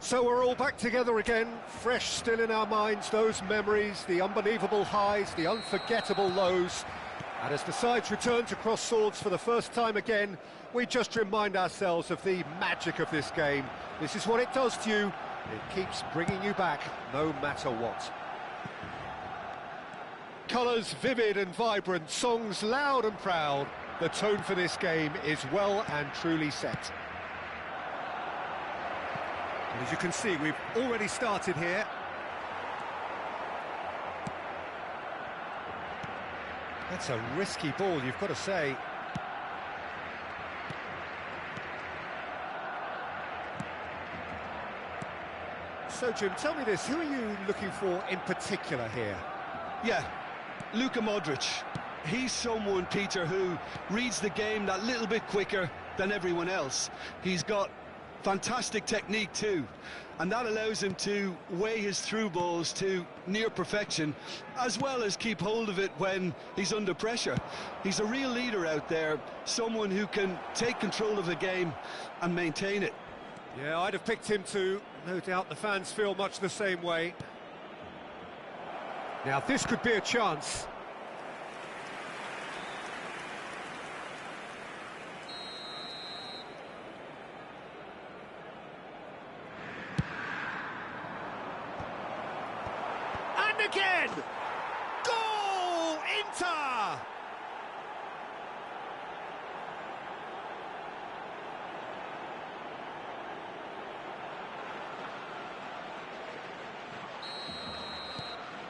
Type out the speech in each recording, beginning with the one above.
So we're all back together again, fresh still in our minds, those memories, the unbelievable highs, the unforgettable lows. And as the sides return to cross swords for the first time again, we just remind ourselves of the magic of this game. This is what it does to you. It keeps bringing you back, no matter what. Colours vivid and vibrant, songs loud and proud. The tone for this game is well and truly set. And as you can see, we've already started here. That's a risky ball, you've got to say. So, Jim, tell me this, who are you looking for in particular here? Yeah, Luka Modric. He's someone, Peter, who reads the game that little bit quicker than everyone else. He's got fantastic technique too, and that allows him to weigh his through balls to near perfection, as well as keep hold of it when he's under pressure. He's a real leader out there, someone who can take control of the game and maintain it. Yeah, I'd have picked him too. No doubt the fans feel much the same way. Now this could be a chance. And again! Goal! Inter!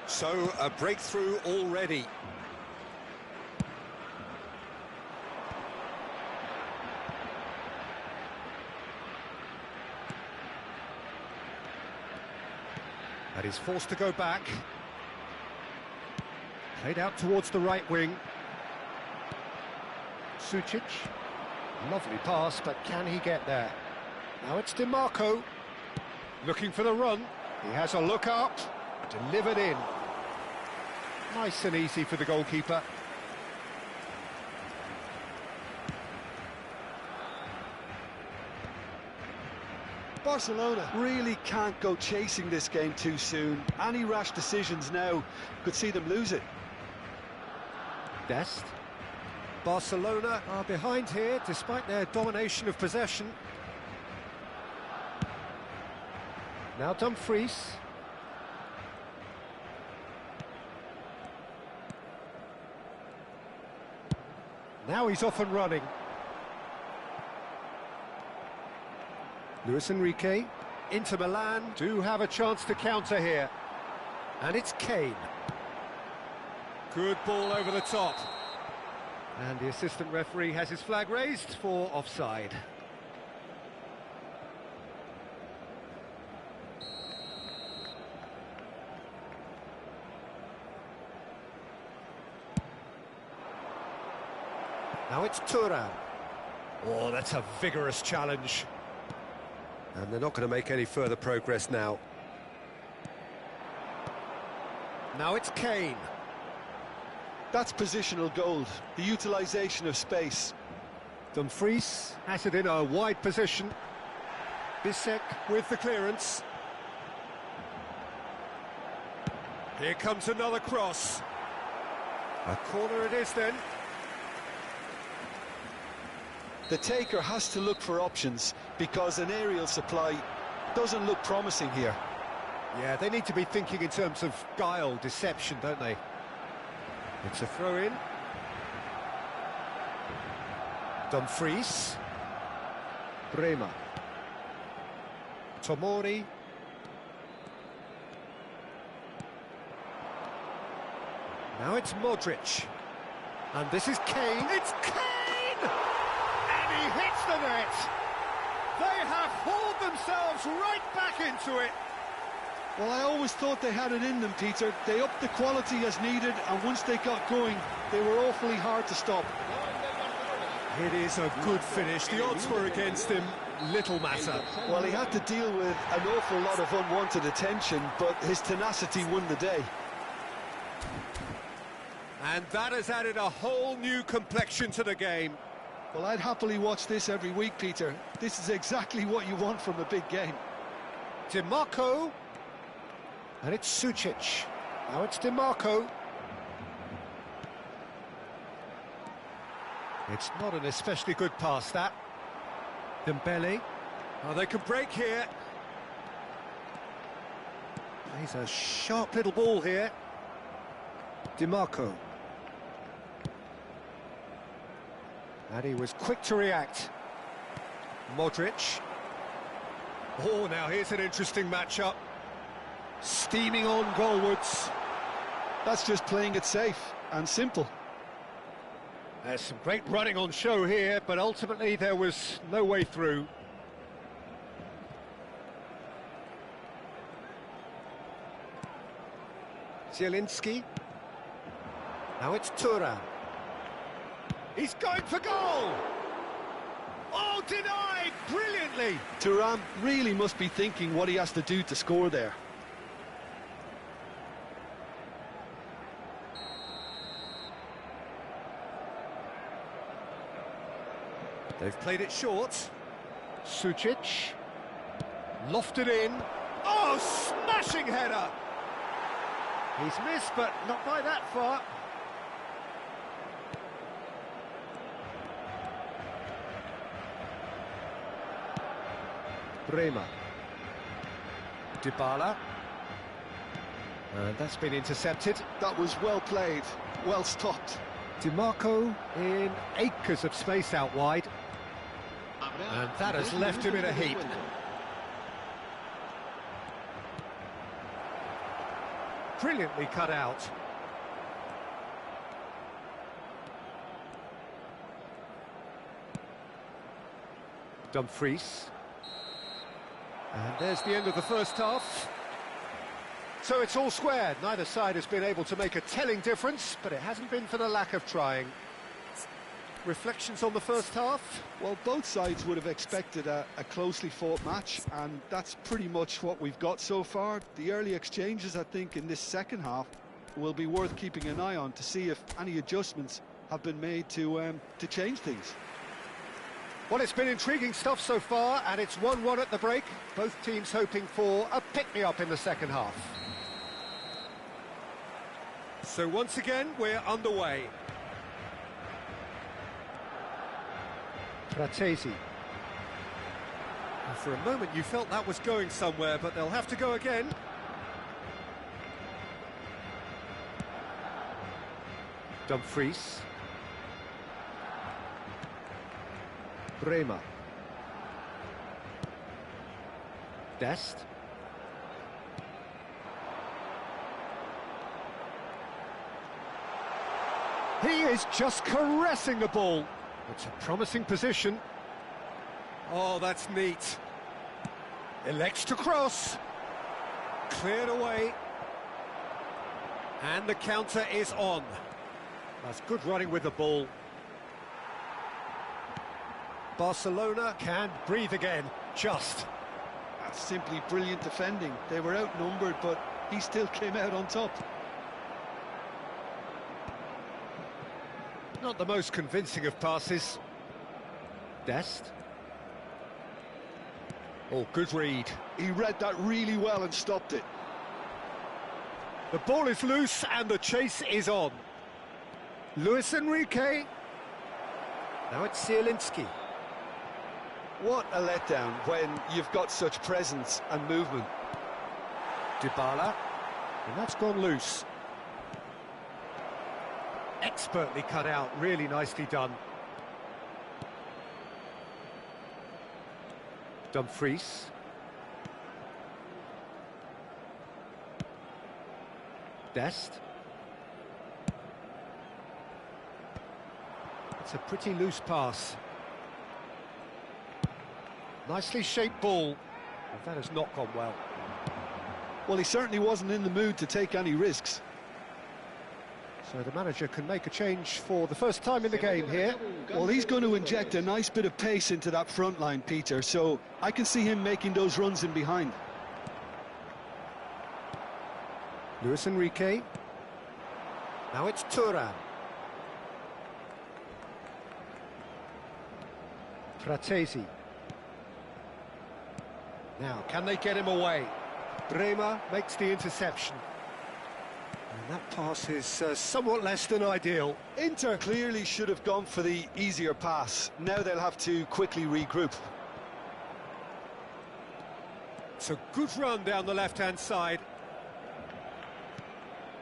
So, a breakthrough already. And he's forced to go back. Played out towards the right wing. Sucic. Lovely pass, but can he get there? Now it's DiMarco. Looking for the run. He has a look up. Delivered in. Nice and easy for the goalkeeper. Barcelona really can't go chasing this game too soon. Any rash decisions now could see them lose it. Dest. Barcelona are behind here despite their domination of possession. Now Dumfries. Now he's off and running. Luis Enrique. Inter Milan do have a chance to counter here. And it's Kane. Good ball over the top. And the assistant referee has his flag raised for offside. Now it's Trrew22. Oh, that's a vigorous challenge. And they're not going to make any further progress now. Now it's Kane. That's positional gold, the utilisation of space. Dumfries has it in a wide position. Bisek with the clearance. Here comes another cross. A corner it is then. The taker has to look for options because an aerial supply doesn't look promising here. Yeah, they need to be thinking in terms of guile, deception, don't they? It's a throw-in. Dumfries. Bremer. Tomori. Now it's Modric. And this is Kane. It's Kane! And he hits the net. They have hauled themselves right back into it. Well, I always thought they had it in them, Peter. They upped the quality as needed, and once they got going, they were awfully hard to stop. It is a good finish. The odds were against him. Little matter. Well, he had to deal with an awful lot of unwanted attention, but his tenacity won the day. And that has added a whole new complexion to the game. Well, I'd happily watch this every week, Peter. This is exactly what you want from a big game. DiMarco. And it's Sucic. Now it's DiMarco. It's not an especially good pass, that. Dembele. Oh, they can break here. He's a sharp little ball here. DiMarco. And he was quick to react. Modric. Oh, now here's an interesting matchup. Steaming on goalwards. That's just playing it safe and simple. There's some great running on show here, but ultimately there was no way through. Zielinski. Now it's Trrew22. He's going for goal! Oh, denied brilliantly! Thuram really must be thinking what he has to do to score there. They've played it short. Sucic. Lofted in. Oh, smashing header! He's missed, but not by that far. Bremer. Dybala. And that's been intercepted. That was well played, well stopped. DiMarco in acres of space out wide. And that has left him in a heap. Brilliantly cut out. Dumfries. And there's the end of the first half. So it's all squared. Neither side has been able to make a telling difference, but it hasn't been for the lack of trying. Reflections on the first half? Well, both sides would have expected a closely fought match, and that's pretty much what we've got so far. The early exchanges, I think, in this second half will be worth keeping an eye on to see if any adjustments have been made to change things. Well, it's been intriguing stuff so far, and it's 1-1 at the break. Both teams hoping for a pick-me-up in the second half. So once again, we're underway. Fratesi. And for a moment you felt that was going somewhere, but they'll have to go again. Dumfries. Bremer. Dest. He is just caressing the ball. It's a promising position. Oh, that's neat. Elects to cross. Cleared away. And the counter is on. That's good running with the ball. Barcelona can breathe again, just. That's simply brilliant defending. They were outnumbered, but he still came out on top. Not the most convincing of passes. Dest. Oh, good read. He read that really well and stopped it. The ball is loose and the chase is on. Luis Enrique. Now it's Zielinski. What a letdown when you've got such presence and movement. Dybala. And that's gone loose. Expertly cut out, really nicely done. Dumfries. Dest. It's a pretty loose pass. Nicely shaped ball. But that has not gone well. Well, he certainly wasn't in the mood to take any risks. So the manager can make a change for the first time in the game here. Well, he's going to inject a nice bit of pace into that front line, Peter, so I can see him making those runs in behind. Luis Enrique. Now it's Trrew22. Fratesi. Now, can they get him away? Bremer makes the interception. And And that pass is somewhat less than ideal. Inter clearly should have gone for the easier pass. Now they'll have to quickly regroup. It's a good run down the left-hand side.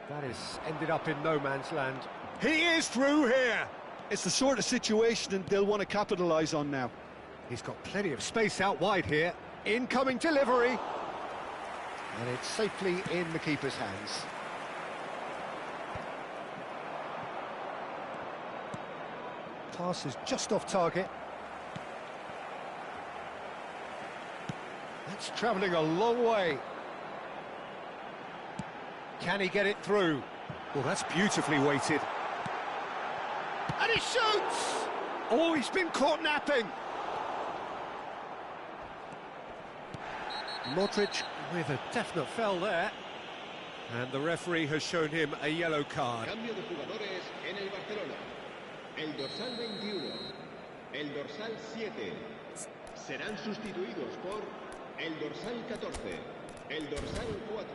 That is ended up in no man's land. He is through here! It's the sort of situation they'll want to capitalise on now. He's got plenty of space out wide here. Incoming delivery. And it's safely in the keeper's hands. Pass is just off target. That's travelling a long way. Can he get it through? Well, that's beautifully weighted. And he shoots! Oh, he's been caught napping. Modric with a definite foul there. And the referee has shown him a yellow card. Cambio de jugadores en el Barcelona. El dorsal 21, el dorsal 7 serán sustituidos por el dorsal 14, el dorsal 4.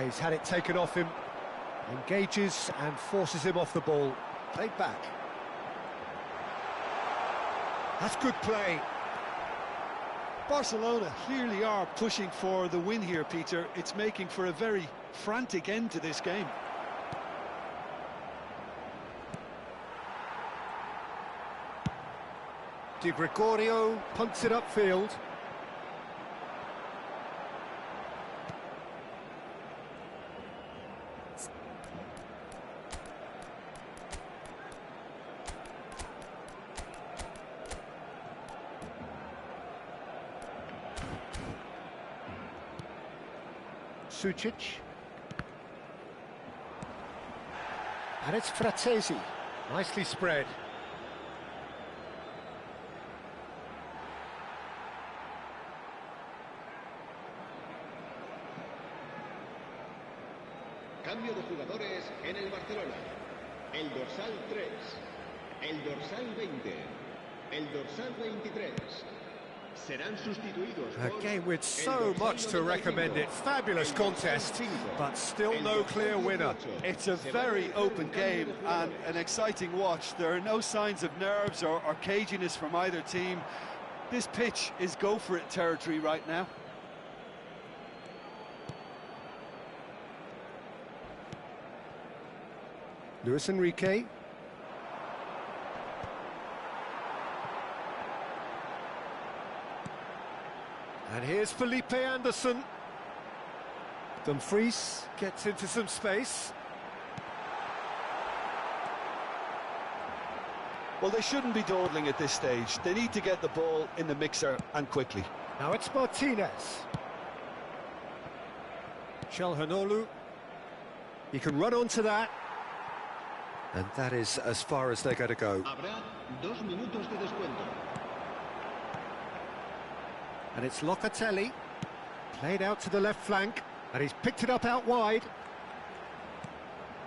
He's had it taken off him. Engages and forces him off the ball. Played back. That's good play. Barcelona clearly are pushing for the win here, Peter. It's making for a very frantic end to this game. Di Gregorio punts it upfield. Sucic. And it's Frattesi. Nicely spread. Cambio de jugadores en el Barcelona. El dorsal 3, el dorsal 20, el dorsal 23. Serán sustituidos A game with so much to recommend it. Fabulous contest, but still no clear winner. It's a very open game and an exciting watch. There are no signs of nerves or caginess from either team. This pitch is go-for-it territory right now. Luis Enrique. And here's Felipe Anderson. Dumfries gets into some space. Well, they shouldn't be dawdling at this stage. They need to get the ball in the mixer and quickly. Now it's Martinez. Çalhanoğlu. He can run onto that. And that is as far as they're going to go. Habrá 2 minutos de descuento. And it's Locatelli, played out to the left flank, and he's picked it up out wide.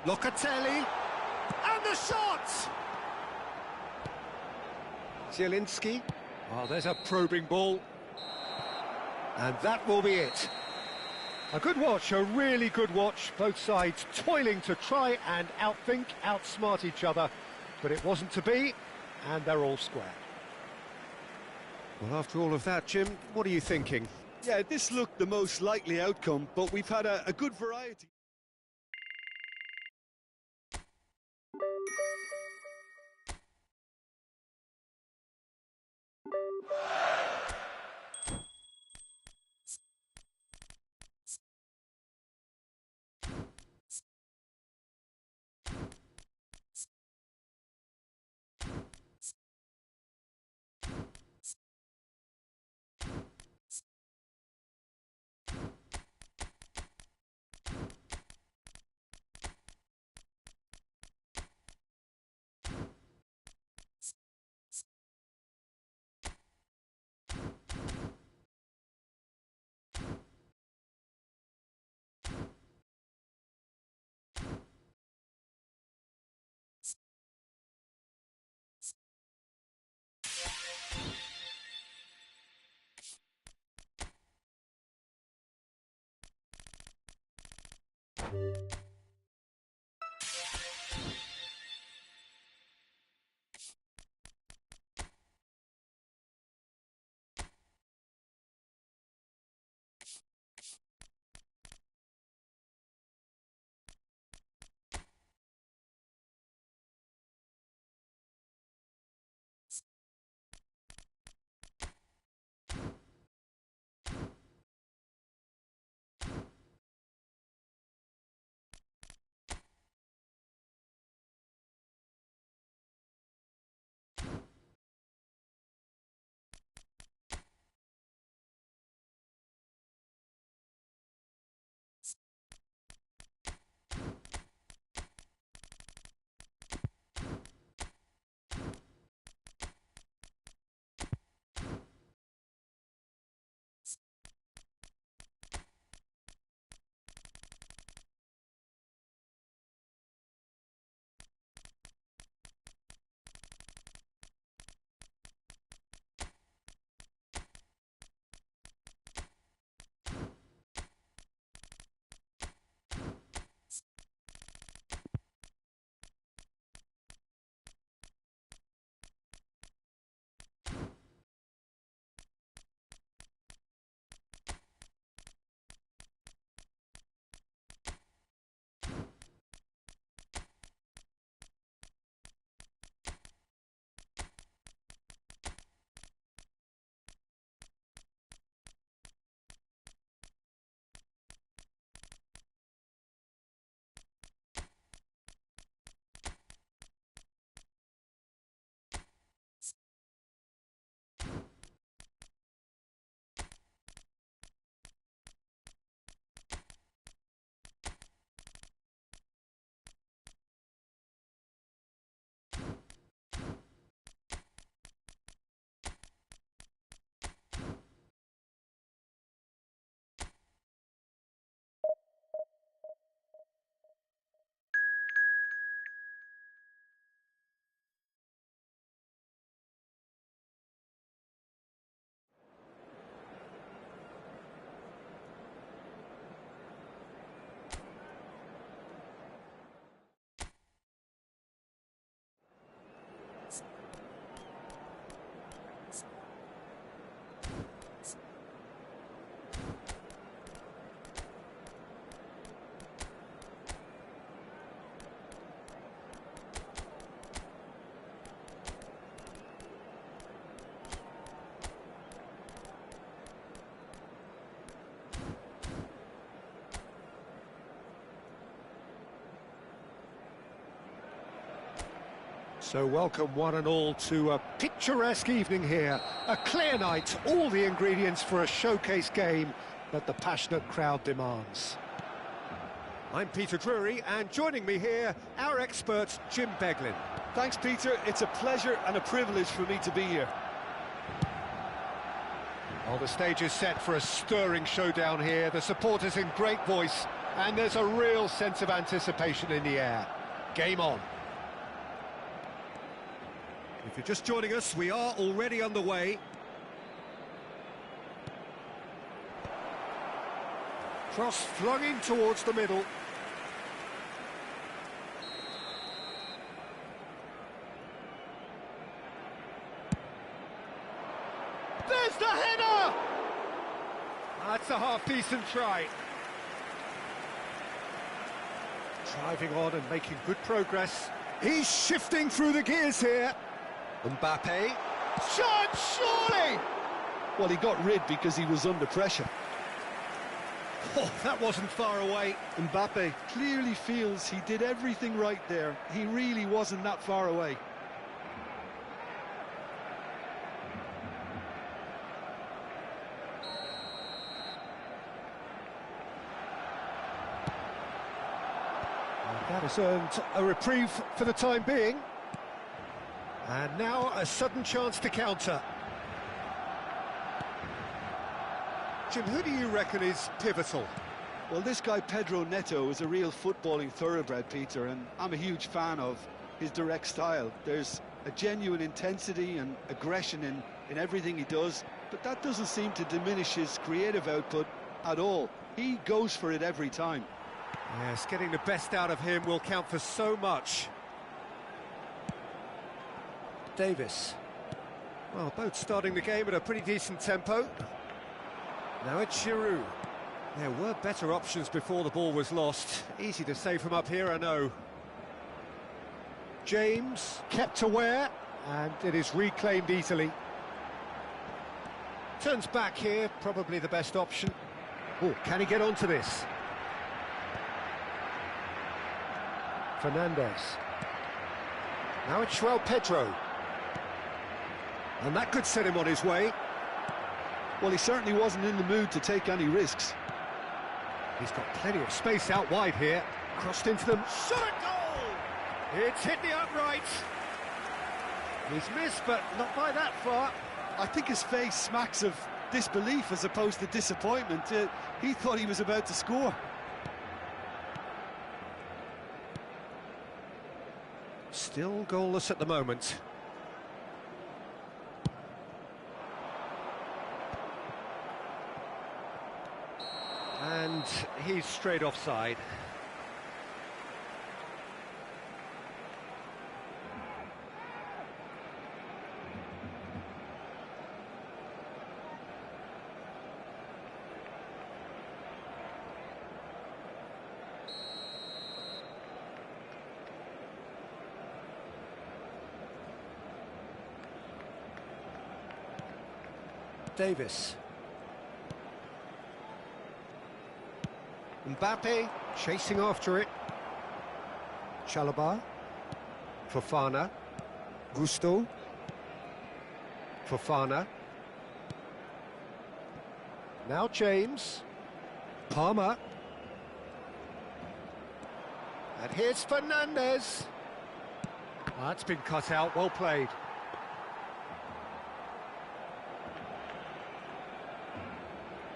Locatelli, and the shot! Zielinski, oh, there's a probing ball. And that will be it. A good watch, a really good watch. Both sides toiling to try and outthink, outsmart each other. But it wasn't to be, and they're all square. Well, after all of that, Jim, what are you thinking? Yeah, this looked the most likely outcome, but we've had a good variety. So welcome one and all to a picturesque evening here. A clear night, all the ingredients for a showcase game that the passionate crowd demands. I'm Peter Drury, and joining me here, our expert, Jim Beglin. Thanks, Peter. It's a pleasure and a privilege for me to be here. Well, the stage is set for a stirring showdown here. The supporters in great voice, and there's a real sense of anticipation in the air. Game on. If you're just joining us, we are already underway. Cross flung in towards the middle. There's the header! That's a half-decent try. Driving on and making good progress. He's shifting through the gears here. Mbappe. Shot, surely! Well, he got rid because he was under pressure. Oh, that wasn't far away. Mbappe clearly feels he did everything right there. He really wasn't that far away. That has earned a reprieve for the time being. And now a sudden chance to counter. Jim, who do you reckon is pivotal? Well, this guy Pedro Neto is a real footballing thoroughbred, Peter, and I'm a huge fan of his direct style. There's a genuine intensity and aggression in everything he does, but that doesn't seem to diminish his creative output at all. He goes for it every time. Yes, getting the best out of him will count for so much. Davis. Well, both starting the game at a pretty decent tempo. Now it's Trrew. There were better options before the ball was lost. Easy to save from up here, I know. James kept aware, and it is reclaimed easily. Turns back here, probably the best option. Oh, can he get onto this? Fernandez. Now it's Trrew22. And that could set him on his way. Well, he certainly wasn't in the mood to take any risks. He's got plenty of space out wide here. Crossed into them. Shot a goal! It's hit the upright. He's missed, but not by that far. I think his face smacks of disbelief as opposed to disappointment. He thought he was about to score. Still goalless at the moment. And he's straight offside. Davis. Mbappe chasing after it. Chalobah. Fofana. Gusto. Fofana. Now James. Palmer. And here's Fernandez. That's been cut out, well played.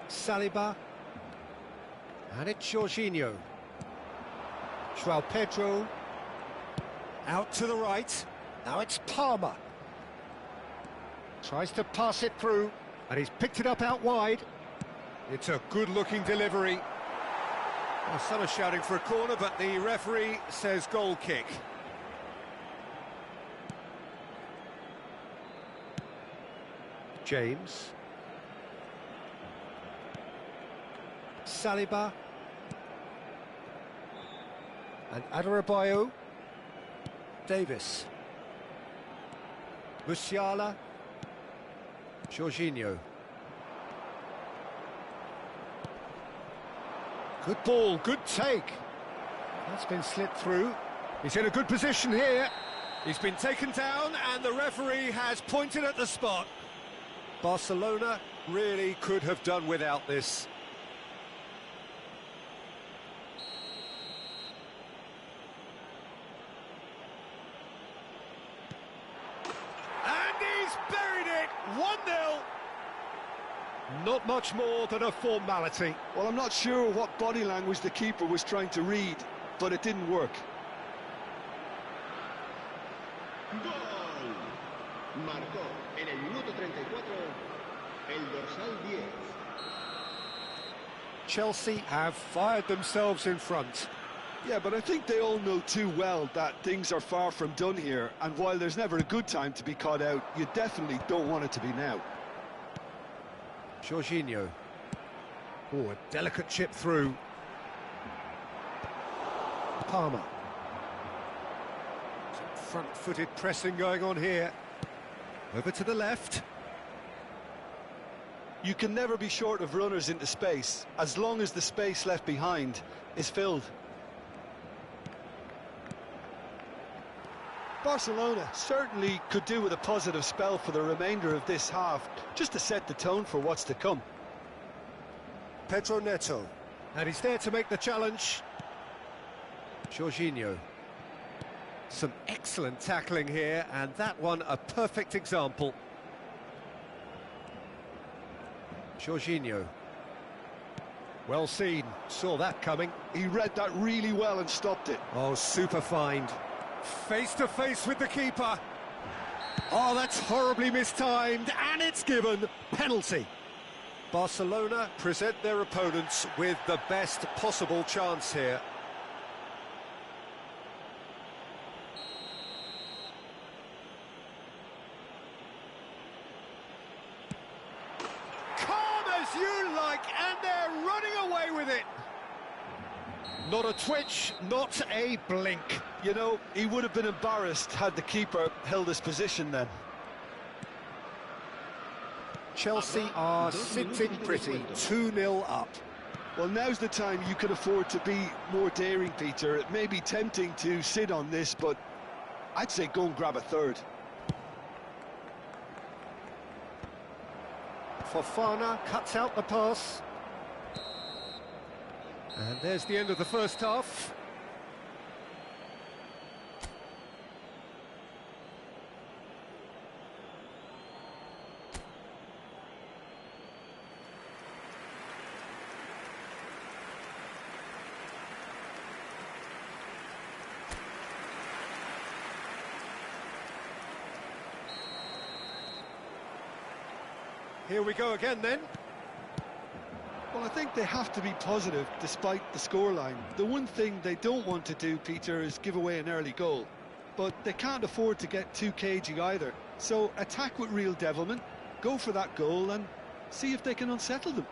Saliba. And it's Jorginho. Trrew22. Out to the right. Now it's Palmer. Tries to pass it through, and he's picked it up out wide. It's a good-looking delivery. Well, some are shouting for a corner, but the referee says goal kick. James. Saliba. And Adebayo. Davis. Musiala. Jorginho. Good ball, good take. That's been slipped through. He's in a good position here. He's been taken down and the referee has pointed at the spot. Barcelona really could have done without this. And he's buried it! 1-0. Not much more than a formality. Well, I'm not sure what body language the keeper was trying to read, but it didn't work. Gol. Marcó en el minuto 34 el dorsal 10. Chelsea have fired themselves in front. Yeah, but I think they all know too well that things are far from done here, and while there's never a good time to be caught out, you definitely don't want it to be now. Jorginho. Oh, a delicate chip through. Palmer. Some front-footed pressing going on here. Over to the left. You can never be short of runners into space, as long as the space left behind is filled. Barcelona certainly could do with a positive spell for the remainder of this half, just to set the tone for what's to come. Trrew22. And he's there to make the challenge. Jorginho. Some excellent tackling here, and that one a perfect example. Jorginho. Well seen, saw that coming. He read that really well and stopped it. Oh, super find. Face to face with the keeper. Oh, that's horribly mistimed, and it's given. Penalty. Barcelona present their opponents with the best possible chance here. flick, and they're running away with it. Not a twitch, not a blink. You know, he would have been embarrassed had the keeper held his position then. Chelsea are sitting pretty, 2-0 up. Well, now's the time you can afford to be more daring, Peter. It may be tempting to sit on this, but I'd say go and grab a third. Fofana cuts out the pass. And there's the end of the first half. Here we go again then. Well, I think they have to be positive despite the scoreline. The one thing they don't want to do, Peter, is give away an early goal. But they can't afford to get too cagey either. So attack with real devilment, go for that goal and see if they can unsettle them.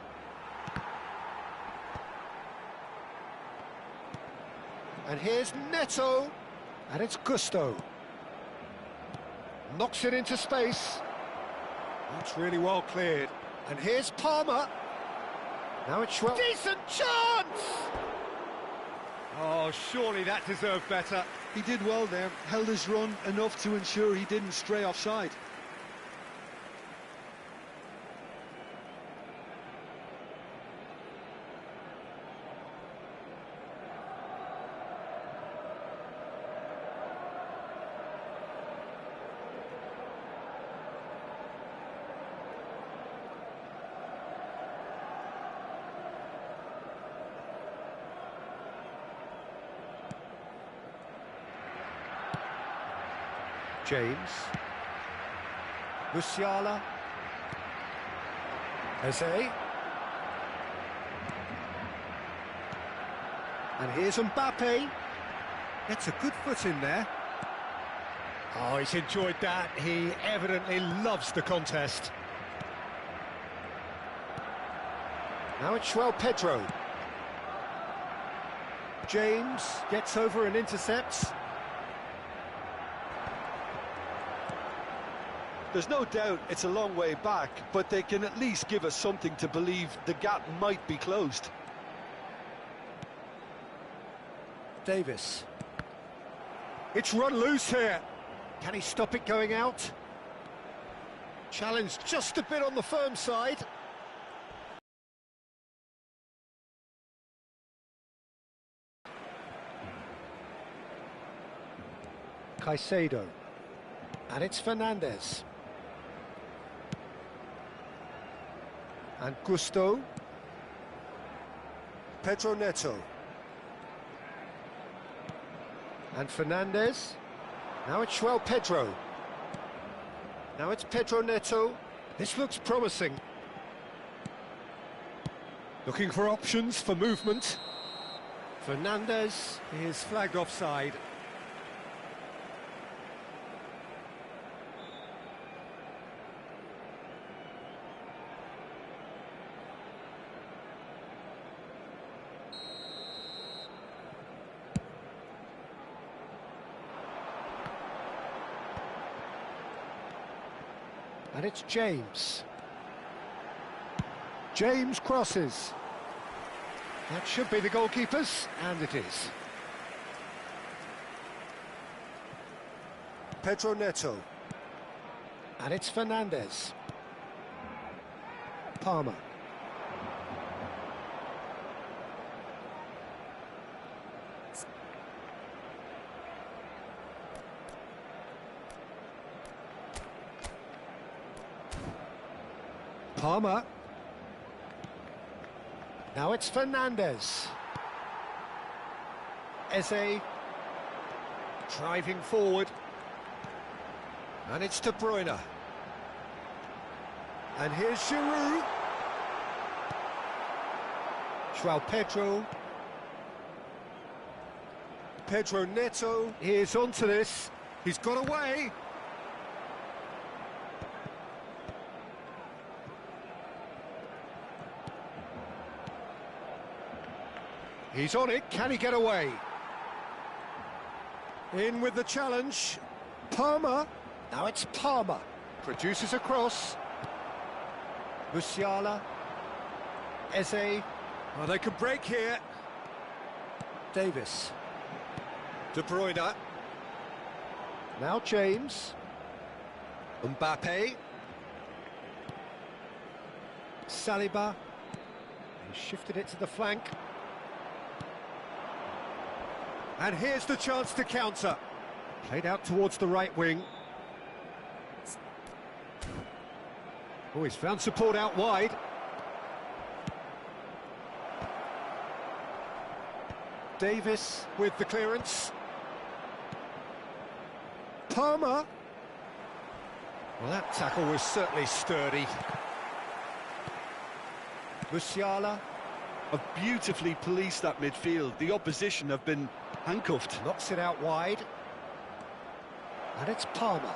And here's Neto. And it's Gusto. Knocks it into space. That's really well cleared. And here's Palmer. Now it's Trrew22. Decent chance! Oh, surely that deserved better. He did well there, held his run enough to ensure he didn't stray offside. James. Musiala. Eze. And here's Mbappe. Gets a good foot in there. Oh, he's enjoyed that. He evidently loves the contest. Now it's Trrew22. James gets over and intercepts. There's no doubt it's a long way back, but they can at least give us something to believe the gap might be closed. Davis. It's run loose here. Can he stop it going out? Challenge just a bit on the firm side. Caicedo. And it's Fernandez. And Gusto. Pedro Neto. And Fernandez. Now it's Trrew22. Now it's Pedro Neto. This looks promising. Looking for options for movement. Fernandez is flagged offside. And it's James. James crosses. That should be the goalkeeper's, and it is. Pedro Neto. And it's Fernandez. Palmer. Palmer. Now it's Fernandez. Eze driving forward. And it's De Bruyne. And here's Trrew22. Trrew22. Pedro Neto is onto this. He's got away. He's on it, can he get away? In with the challenge, Palmer. Now it's Palmer. Produces a cross. Musiala. Eze. Oh, they can break here. Davis. De Bruyne. Now James. Mbappe. Saliba. He shifted it to the flank. And here's the chance to counter. Played out towards the right wing. Oh, he's found support out wide. Davis with the clearance. Palmer. Well, that tackle was certainly sturdy. Musiala. Have beautifully policed that midfield. The opposition have been handcuffed. Knocks it out wide. And it's Palmer.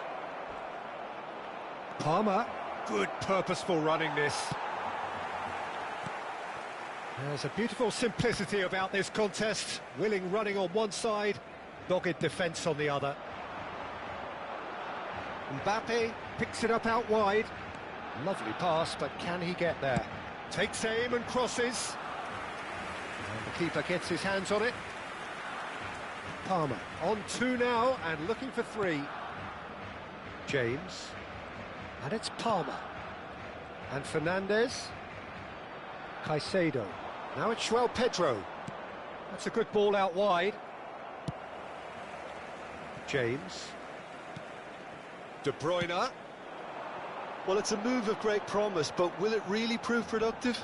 Palmer. Good purposeful running this. There's a beautiful simplicity about this contest. Willing running on one side, dogged defence on the other. Mbappe picks it up out wide. Lovely pass, but can he get there? Takes aim and crosses. And the keeper gets his hands on it. Palmer on 2 now and looking for 3. James. And it's Palmer. And Fernandez. Caicedo. Now it's João Pedro. That's a good ball out wide. James. De Bruyne. Well, it's a move of great promise, but will it really prove productive?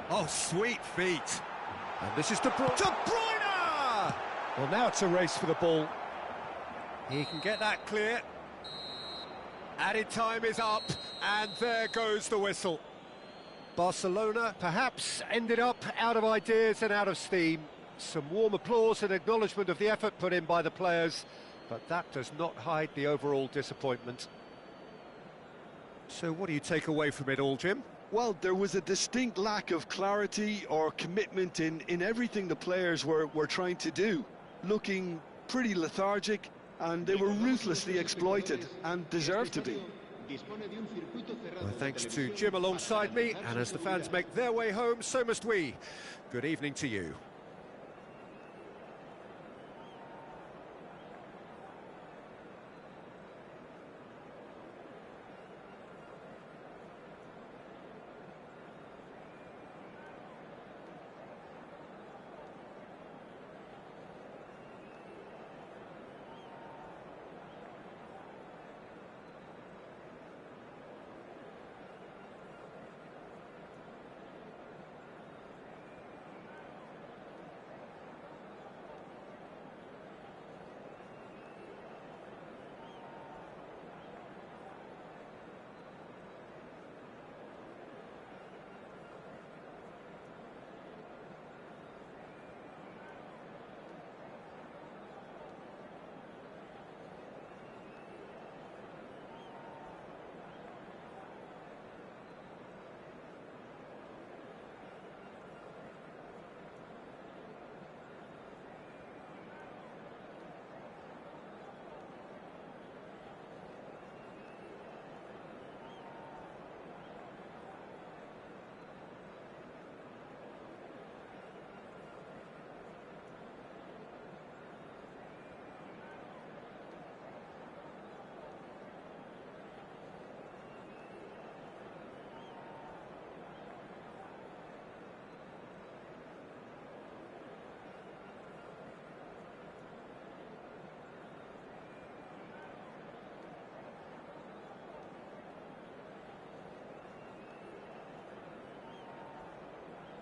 Oh, sweet feet. And this is De Bruyne. De Bruyne! Well, now it's a race for the ball. He can get that clear. Added time is up, and there goes the whistle. Barcelona perhaps ended up out of ideas and out of steam. Some warm applause and acknowledgement of the effort put in by the players, but that does not hide the overall disappointment. So what do you take away from it all, Jim? Well, there was a distinct lack of clarity or commitment in everything the players were trying to do. Looking pretty lethargic, and they were ruthlessly exploited and deserved to be. Well, thanks to Jim alongside me, and as the fans make their way home, so must we. Good evening to you.